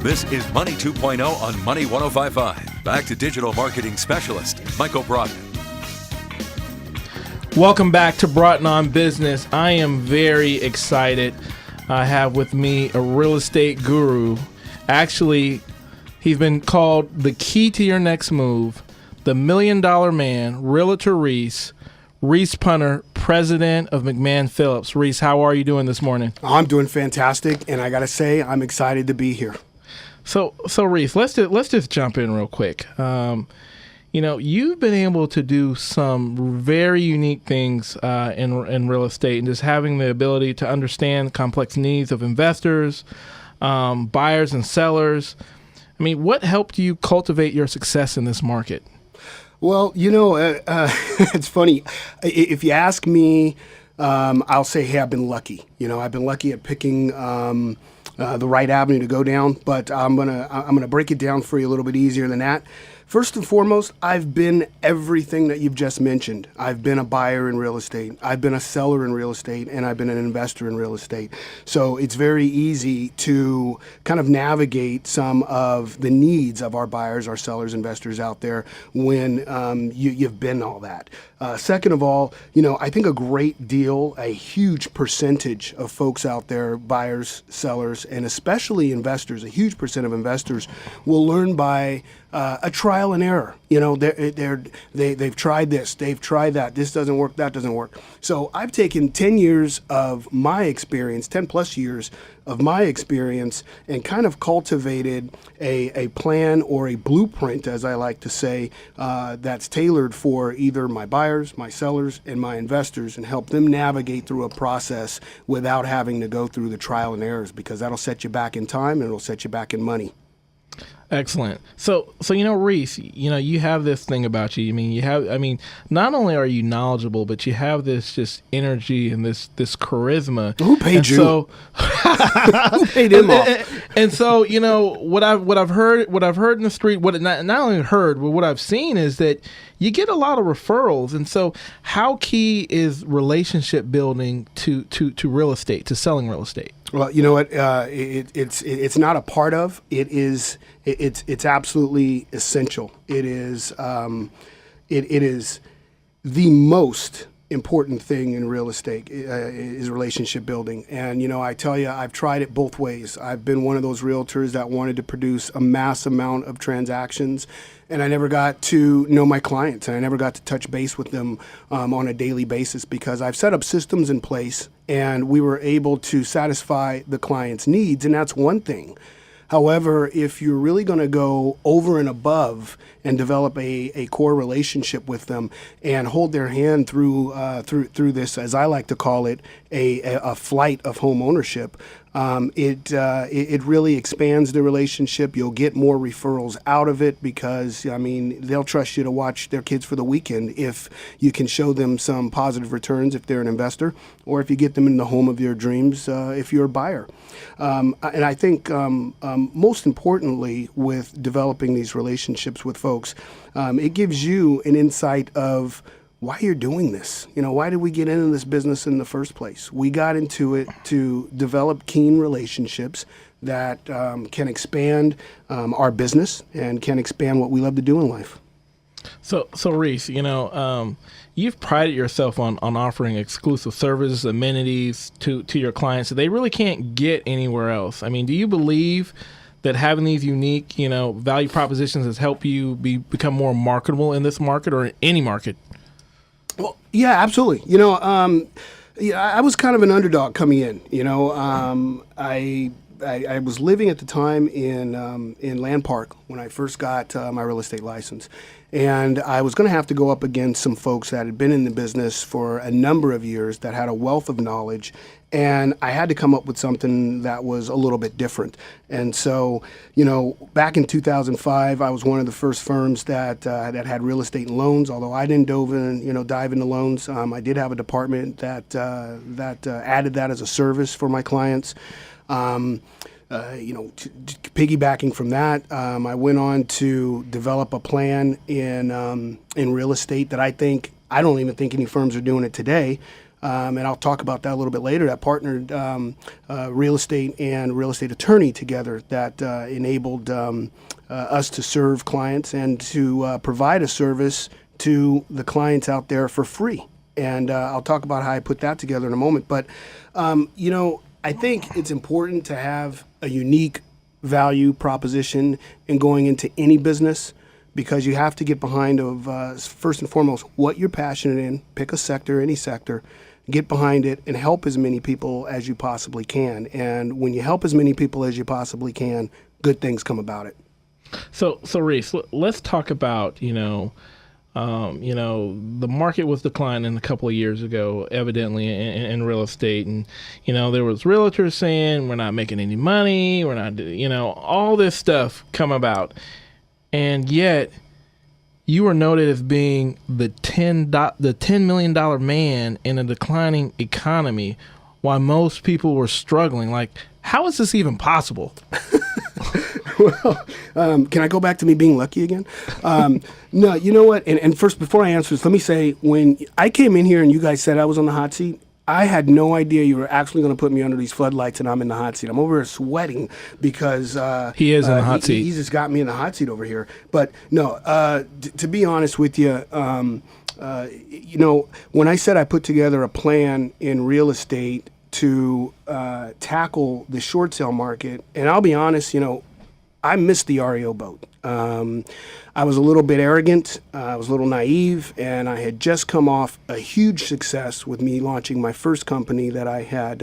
This is Money 2.0 on Money 105.5. Back to digital marketing specialist, Michael Broughton. Welcome back to Broughton on Business. I am very excited. I have with me a real estate guru. Actually, he's been called the key to your next move, the $1 Million Man, Realtor Reese, Reese Punter, president of McMahon Phillips. Reese, how are you doing this morning? I'm doing fantastic, and I got to say, I'm excited to be here. So Reese, let's just jump in real quick. You've been able to do some very unique things in real estate, and just having the ability to understand complex needs of investors, buyers and sellers. I mean, what helped you cultivate your success in this market? Well, it's funny. If you ask me, I'll say, hey, I've been lucky. I've been lucky at picking the right avenue to go down, but I'm gonna break it down for you a little bit easier than that. First and foremost, I've been everything that you've just mentioned. I've been a buyer in real estate, I've been a seller in real estate, and I've been an investor in real estate. So it's very easy to kind of navigate some of the needs of our buyers, our sellers, investors out there when you've been all that. Second of all, I think a huge percentage of folks out there, buyers, sellers, and especially investors, a huge percent of investors will learn by a trial and error. They've tried this, they've tried that. This doesn't work, that doesn't work. So I've taken 10 years of my experience, 10 plus years of my experience, and kind of cultivated a plan or a blueprint, as I like to say, that's tailored for either my buyers, my sellers, and my investors, and help them navigate through a process without having to go through the trial and errors, because that'll set you back in time and it'll set you back in money. Excellent. So Reese, you have this thing about you. Not only are you knowledgeable, but you have this just energy and this charisma. Who paid you? Who paid him off? And so, what I've heard in the street, not only heard, but what I've seen is that you get a lot of referrals. And so, how key is relationship building to real estate, to selling real estate? Well, you know what? It's not a part of. It is. It's absolutely essential. It is the most important thing in real estate is relationship building. And I tell you, I've tried it both ways. I've been one of those realtors that wanted to produce a mass amount of transactions, and I never got to know my clients, and I never got to touch base with them on a daily basis, because I've set up systems in place and we were able to satisfy the client's needs, and that's one thing. However, if you're really going to go over and above and develop a core relationship with them and hold their hand through this, as I like to call it, a flight of home ownership, it really expands the relationship. You'll get more referrals out of it, because they'll trust you to watch their kids for the weekend if you can show them some positive returns if they're an investor, or if you get them in the home of their dreams if you're a buyer. And I think most importantly, with developing these relationships with folks, it gives you an insight of why you're doing this. Why did we get into this business in the first place? We got into it to develop keen relationships that can expand our business and can expand what we love to do in life. So Reese, you've prided yourself on offering exclusive services, amenities to your clients that they really can't get anywhere else. Do you believe that having these unique, value propositions has helped you become more marketable in this market or in any market? Well, yeah, absolutely. I was kind of an underdog coming in. I was living at the time in Land Park when I first got my real estate license. And I was going to have to go up against some folks that had been in the business for a number of years, that had a wealth of knowledge. And I had to come up with something that was a little bit different. And so, back in 2005, I was one of the first firms that had real estate and loans. Although I didn't dive into loans, I did have a department that added that as a service for my clients. Piggybacking from that, I went on to develop a plan in real estate that I don't even think any firms are doing it today. and I'll talk about that a little bit later, that partnered real estate and real estate attorney together that enabled us to serve clients and to provide a service to the clients out there for free. And I'll talk about how I put that together in a moment. But, I think it's important to have a unique value proposition in going into any business, because you have to get behind first and foremost, what you're passionate in. Pick a sector, any sector, get behind it and help as many people as you possibly can. And when you help as many people as you possibly can, good things come about it. So Reese, let's talk about, the market was declining a couple of years ago, evidently in real estate. And, there was realtors saying, we're not making any money. We're not, all this stuff come about. And yet you were noted as being the $10 million man in a declining economy while most people were struggling. Like, how is this even possible? Well, can I go back to me being lucky again? No, you know what? And first, before I answer this, let me say, when I came in here and you guys said I was on the hot seat, I had no idea you were actually going to put me under these floodlights and I'm in the hot seat. I'm over here sweating because he is in the hot seat. He just got me in the hot seat over here. But no, to be honest with you, when I said I put together a plan in real estate to tackle the short sale market, and I'll be honest, I missed the REO boat. I was a little bit arrogant, I was a little naive, and I had just come off a huge success with me launching my first company that I had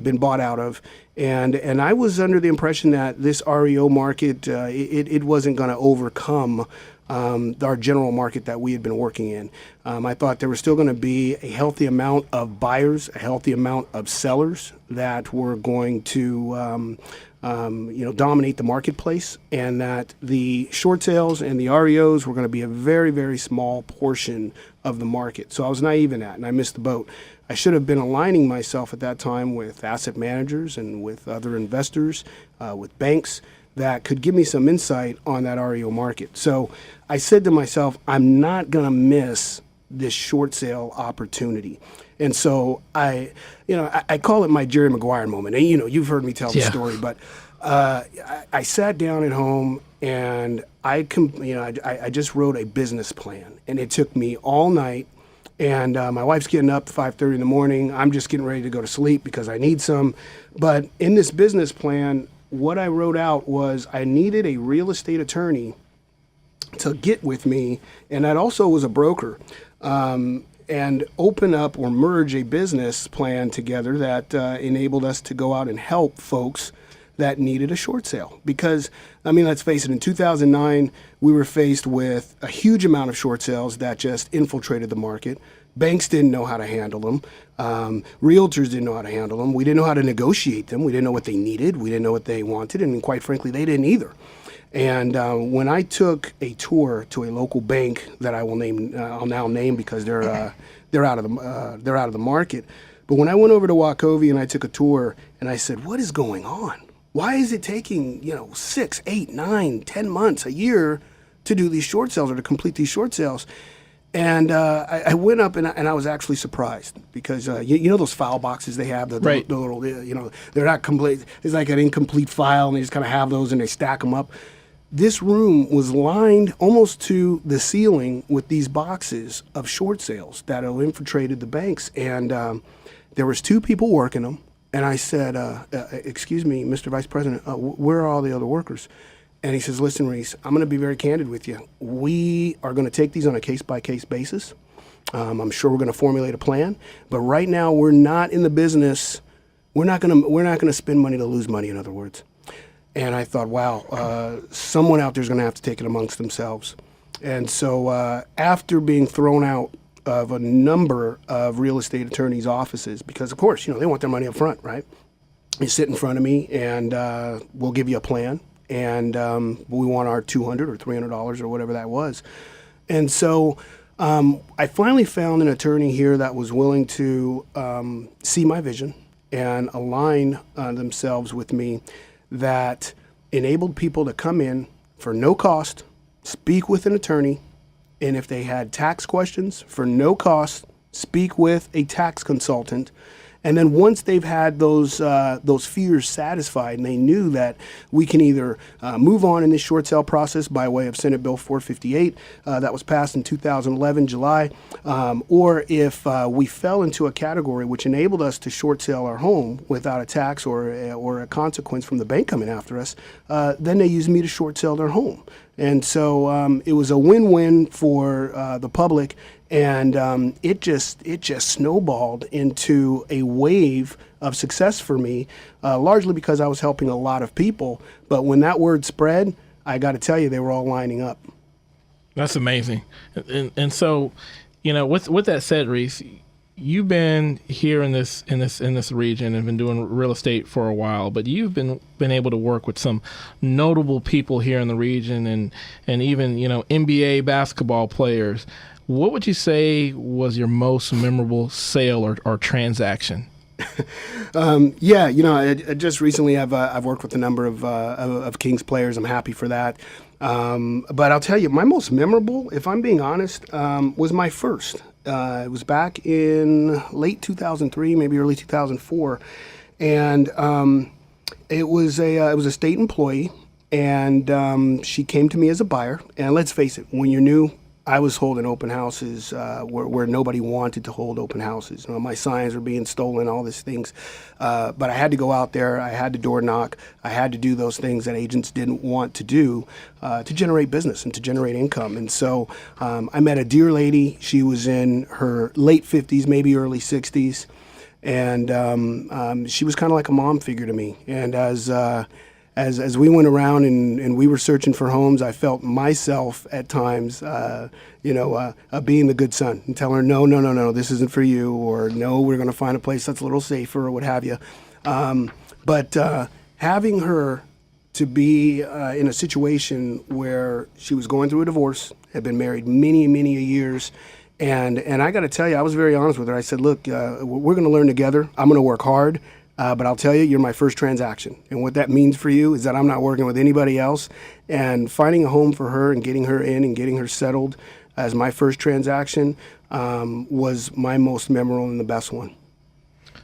been bought out of. And I was under the impression that this REO market, it wasn't going to overcome our general market that we had been working in. I thought there was still going to be a healthy amount of buyers, a healthy amount of sellers that were going to dominate the marketplace, and that the short sales and the REOs were going to be a very, very small portion of the market. So I was naive in that, and I missed the boat. I should have been aligning myself at that time with asset managers and with other investors, with banks that could give me some insight on that REO market. So I said to myself, I'm not going to miss this short sale opportunity. And so I call it my Jerry Maguire moment. And, you've heard me tell the story, but I sat down at home and I just wrote a business plan, and it took me all night. And my wife's getting up at 5:30 in the morning. I'm just getting ready to go to sleep because I need some. But in this business plan, what I wrote out was I needed a real estate attorney to get with me, and that also was a broker, and open up or merge a business plan together that enabled us to go out and help folks that needed a short sale. Because, let's face it, in 2009, we were faced with a huge amount of short sales that just infiltrated the market. Banks didn't know how to handle them. Realtors didn't know how to handle them. We didn't know how to negotiate them. We didn't know what they needed. We didn't know what they wanted. And quite frankly, they didn't either. And when I took a tour to a local bank that I'll now name because they're out of the market. But when I went over to Wachovia and I took a tour, and I said, what is going on? Why is it taking 6, 8, 9, 10 months, a year to do these short sales or to complete these short sales? And I went up and I was actually surprised because those file boxes they have, the little, they're not complete. It's like an incomplete file, and they just kind of have those and they stack them up. This room was lined almost to the ceiling with these boxes of short sales that had infiltrated the banks, and there was 2 people working them. And I said, excuse me, Mr. Vice President, where are all the other workers? And he says, listen, Reese, I'm going to be very candid with you. We are going to take these on a case-by-case basis. I'm sure we're going to formulate a plan. But right now, we're not in the business. We're not going to spend money to lose money, in other words. And I thought, wow, someone out there is going to have to take it amongst themselves. And so after being thrown out of a number of real estate attorneys' offices, because, of course, they want their money up front, right? You sit in front of me, and we'll give you a plan. And we want our $200 or $300 or whatever that was. And so I finally found an attorney here that was willing to see my vision and align themselves with me, that enabled people to come in for no cost, speak with an attorney, and if they had tax questions, for no cost, speak with a tax consultant. And then once they've had those fears satisfied, and they knew that we can either move on in this short sale process by way of Senate Bill 458 that was passed in 2011 July, or if we fell into a category which enabled us to short sale our home without a tax or a consequence from the bank coming after us, then they used me to short sell their home. And so it was a win-win for the public. And it just snowballed into a wave of success for me, largely because I was helping a lot of people. But when that word spread, I got to tell you, they were all lining up. That's amazing. And so, with that said, Reese, you've been here in this region and been doing real estate for a while, but you've been able to work with some notable people here in the region, and even NBA basketball players. What would you say was your most memorable sale or transaction? I just recently I've worked with a number of Kings players. I'm happy for that. But I'll tell you, my most memorable, if I'm being honest, was my first. It was back in late 2003, maybe early 2004, and it was a state employee, and she came to me as a buyer. And let's face it, when you're new, I was holding open houses where nobody wanted to hold open houses. My signs were being stolen, all these things. But I had to go out there. I had to door knock. I had to do those things that agents didn't want to do to generate business and to generate income. And so I met a dear lady. She was in her late 50s, maybe early 60s. And she was kind of like a mom figure to me. And as we went around and we were searching for homes, I felt myself at times, being the good son and telling her, no, this isn't for you, or no, we're going to find a place that's a little safer, or what have you. But having her to be in a situation where she was going through a divorce, had been married many, many years, and I got to tell you, I was very honest with her. I said, look, we're going to learn together. I'm going to work hard. But I'll tell you, you're my first transaction. And what that means for you is that I'm not working with anybody else. And finding a home for her and getting her in and getting her settled as my first transaction was my most memorable and the best one.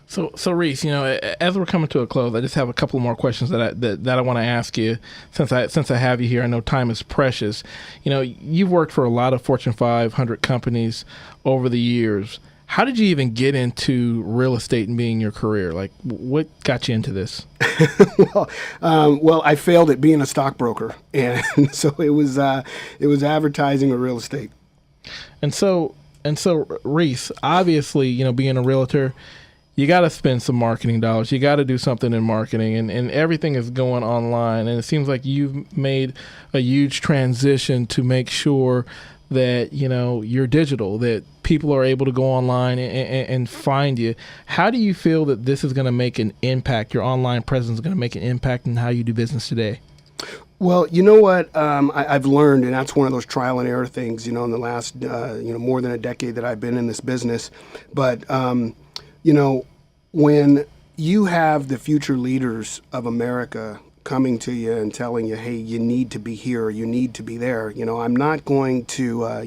So Reese, as we're coming to a close, I just have a couple more questions that I want to ask you. Since I have you here, I know time is precious. You've worked for a lot of Fortune 500 companies over the years. How did you even get into real estate and being your career? Like, what got you into this? Well, I failed at being a stockbroker, and so it was advertising or real estate. And so, Reese, obviously, being a realtor, you got to spend some marketing dollars. You got to do something in marketing, and everything is going online. And it seems like you've made a huge transition to make sure that you're digital, that people are able to go online and find you. How do you feel that this is going to make an impact? Your online presence is going to make an impact in how you do business today? Well, you know what I've learned, and that's one of those trial and error things, in the last more than a decade that I've been in this business. But when you have the future leaders of America coming to you and telling you, hey, you need to be here, or you need to be there. I'm not going to,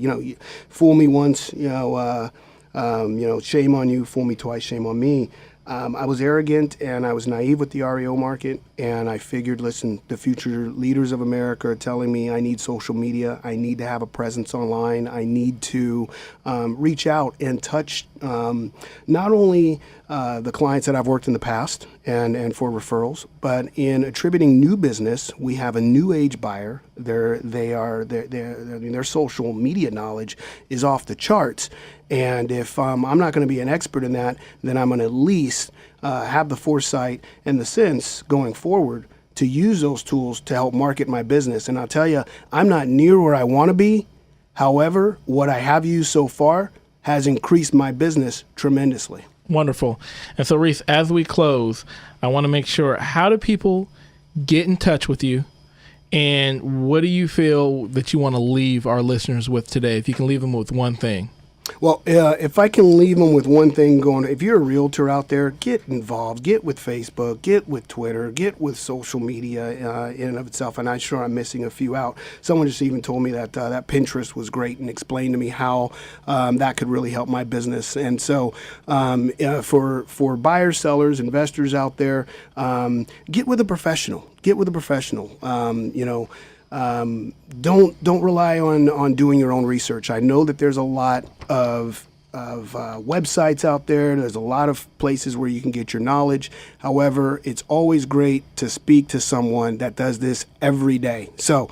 fool me once, shame on you, fool me twice, shame on me. I was arrogant and I was naive with the REO market, and I figured, listen, the future leaders of America are telling me I need social media, I need to have a presence online, I need to reach out and touch not only the clients that I've worked in the past and for referrals, but in attributing new business, we have a new age buyer. Their social media knowledge is off the charts. And if I'm not going to be an expert in that, then I'm going to at least have the foresight and the sense going forward to use those tools to help market my business. And I'll tell you, I'm not near where I want to be. However, what I have used so far has increased my business tremendously. Wonderful. And so, Reese, as we close, I want to make sure, how do people get in touch with you? And what do you feel that you want to leave our listeners with today? If you can leave them with one thing. Well, if I can leave them with one thing going, if you're a realtor out there, get involved. Get with Facebook, get with Twitter, get with social media in and of itself. And I'm sure I'm missing a few out. Someone just even told me that that Pinterest was great and explained to me how that could really help my business. And so for buyers, sellers, investors out there, get with a professional. Get with a professional. Don't rely on doing your own research. I know that there's a lot of websites out there. There's a lot of places where you can get your knowledge. However, it's always great to speak to someone that does this every day. So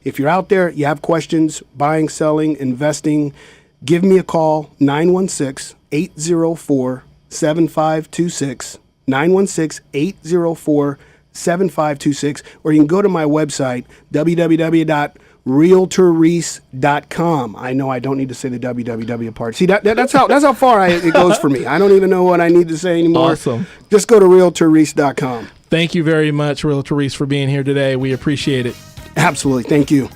if you're out there, you have questions, buying, selling, investing, give me a call, 916-804-7526, 916-804-7526, or you can go to my website, www.realtorreese.com. I know I don't need to say the www part. See, that's how far it goes for me. I don't even know what I need to say anymore. Awesome. Just go to realtorreese.com. Thank you very much, Realtor Reese, for being here today. We appreciate it. Absolutely. Thank you.